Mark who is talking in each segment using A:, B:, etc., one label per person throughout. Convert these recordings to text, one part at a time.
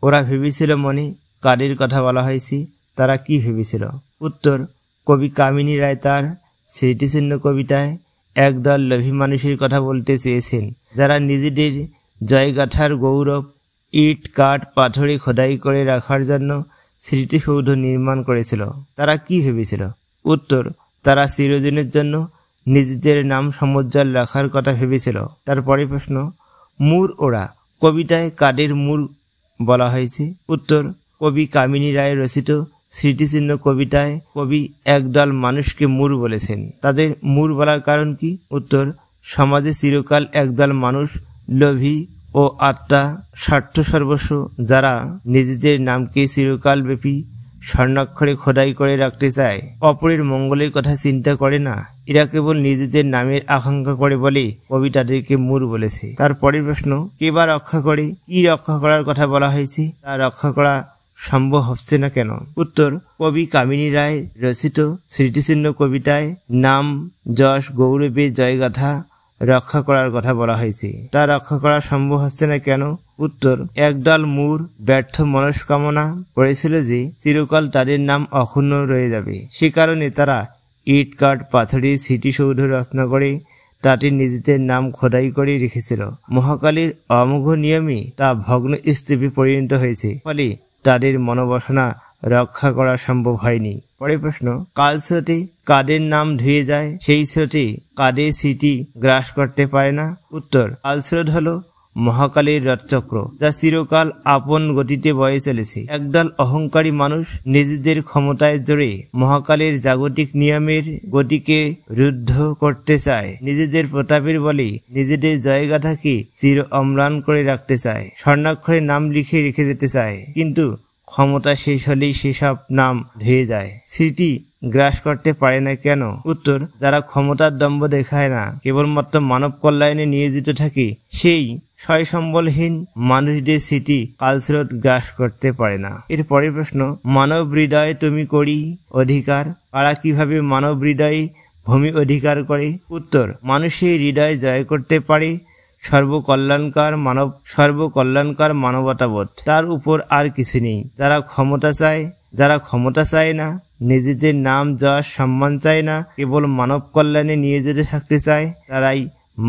A: ওরা ভেবেছিল মনে কাদের কথা বলা হয়েছে, তারা কি ভেবেছিল? উত্তর, কবি কামিনী রায় তার স্মৃতিচিহ্ন কবিতায় একদল লোভী মানুষের কথা বলতে চেয়েছেন, যারা নিজেদের জয়গাথার গৌরব ইট কাঠ পাথরে খোদাই করে রাখার জন্য স্মৃতিসৌধ নির্মাণ করেছিল। তারা কি ভেবেছিল? উত্তর, তারা চিরদিনের জন্য নিজেদের নাম সমুজ্জ্বল রাখার কথা ভেবেছিল। তারপরে প্রশ্ন, মূর ওরা কবিতায় কাদের মূর বলা হয়েছে? উত্তর, কবি কামিনী রায় রচিত স্মৃতিচিহ্ন কবিতায় কবি একদল মানুষকে মূর বলেছেন। তাদের মূর বলার কারণ কি? উত্তর, সমাজে চিরকাল একদল মানুষ লোভী ও আত্মা স্বার্থ সর্বস্ব, যারা নিজেদের নামকে চিরকাল ব্যাপী স্বর্ণাক্ষরে খোদাই করে রাখতে চায়, অপরের মঙ্গলের কথা চিন্তা করে না, এরা কেবল নিজেদের নামের আকাঙ্ক্ষা করে বলে কবি তাদেরকে মূর বলেছে। তারপরের প্রশ্ন, কে বা রক্ষা করে? কি রক্ষা করার কথা বলা হয়েছে? তা রক্ষা করা সম্ভব হচ্ছে না কেন? উত্তর, কবি কামিনী রায় রচিত স্মৃতিচিহ্ন কবিতায় নাম যশ গৌরবের জয়গাথা রক্ষা করার কথা বলা হয়েছে, তা রক্ষা করা সম্ভব হচ্ছে না কেন? উত্তর, একদল মূর ব্যর্থ মনস্কামনা করেছিল যে চিরকাল তাদের নাম অক্ষুণ্ণ রয়ে যাবে। সে কারণে তারা ইট কাঠ পাথরের স্মৃতিসৌধ রচনা করে তাতে নিজেদের নাম খোদাই করে রেখেছিল। মহাকালীর অমোঘ নিয়মে তা ভগ্ন স্তূপে পরিণত হয়েছে, ফলে তাদের মনোবাসনা রক্ষা করা সম্ভব হয়নি। পরের প্রশ্ন, কাল স্রোতে কাদের নাম ধুয়ে যায়, সেই স্রোতে কাদের স্মৃতি গ্রাস করতে পারে না? উত্তর, কাল স্রোত হলো মহাকালের রথচক্র, যা চিরকাল আপন গতিতে বয়ে চলেছে। একদল অহংকারী মানুষ নিজেদের ক্ষমতায় জোরে মহাকালের জাগতিক নিয়মের গতিকে রুদ্ধ করতে চায়, নিজেদের প্রতাপের বলে নিজেদের জয়গাথাকে চির অম্লান করে রাখতে চায়, স্বর্ণাক্ষরে নাম লিখে রেখে যেতে চায়, কিন্তু ক্ষমতা শেষ হলেই সেসব নাম ধুয়ে যায়। স্মৃতি গ্রাস করতে পারে না কেন? উত্তর, যারা ক্ষমতার দম্ভ দেখায় না, কেবলমাত্র মানব কল্যাণে নিয়োজিত থাকে, সেই সয়সম্বলহীন মানুষদের স্মৃতি কালস্রোত গ্রাস করতে পারে না। এর পরের প্রশ্ন, মানব হৃদয় তুমি করি অধিকার, কারা কিভাবে মানব হৃদয়ে ভূমি অধিকার করে? উত্তর, মানুষের হৃদয় জয় করতে পারে সর্বকল্যাণকার মানবতাবোধ, তার উপর আর কিছু নেই। যারা ক্ষমতা চায় না, নিজেদের নাম যশ সম্মান চায় না, কেবল মানব কল্যাণে নিয়োজিত থাকতে চায়, তারাই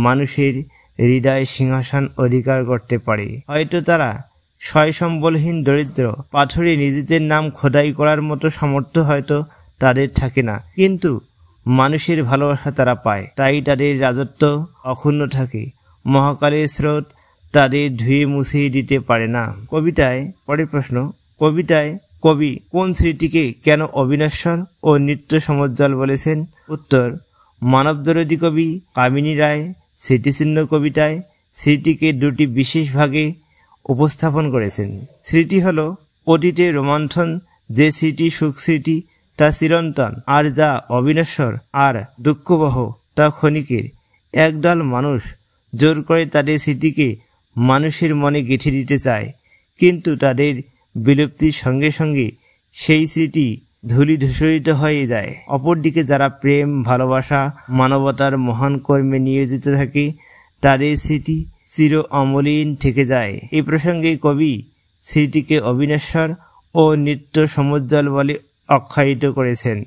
A: মানুষের হৃদয় সিংহাসন অধিকার করতে পারে। হয়তো তারা সয়সম্বলহীন দরিদ্র, পাথরে নিজেদের নাম খোদাই করার মতো সামর্থ্য হয়তো তাদের থাকে না, কিন্তু মানুষের ভালোবাসা তারা পায়, তাই তাদের রাজত্ব অক্ষুণ্ণ থাকে। মহাকালের স্রোত তাদের ধুয়ে মুছিয়ে দিতে পারে না। কবিতায় পরের প্রশ্ন, কবিতায় কবি কোন স্মৃতিকে কেন অবিনশ্বর ও নিত্য সমুজ্জ্বল বলেছেন? উত্তর, মানবদরদী কবি কামিনী রায় স্মৃতিচিহ্ন কবিতায় স্মৃতিকে দুটি বিশেষ ভাগে উপস্থাপন করেছেন। স্মৃতি হলো অতীতের রোমন্থন, যে স্মৃতি সুখ স্মৃতি তা চিরন্তন, আর যা অবিনশ্বর আর দুঃখবহ তা ক্ষণিকের। একদল মানুষ জোর করে তাদের স্মৃতিকে মানুষের মনে গেঁথে দিতে চায়, কিন্তু তাদের বিলুপ্তির সঙ্গে সঙ্গে সেই স্মৃতি ধূলিধূসরিত হয়ে যায়। অপরদিকে যারা প্রেম, ভালোবাসা, মানবতার মহান কর্মে নিয়োজিত থাকে, তাদের স্মৃতি চির অমলিন থেকে যায়। এই প্রসঙ্গে কবি স্মৃতিকে অবিনশ্বর ও নিত্য সমুজ্জ্বল বলে আখ্যায়িত করেছেন।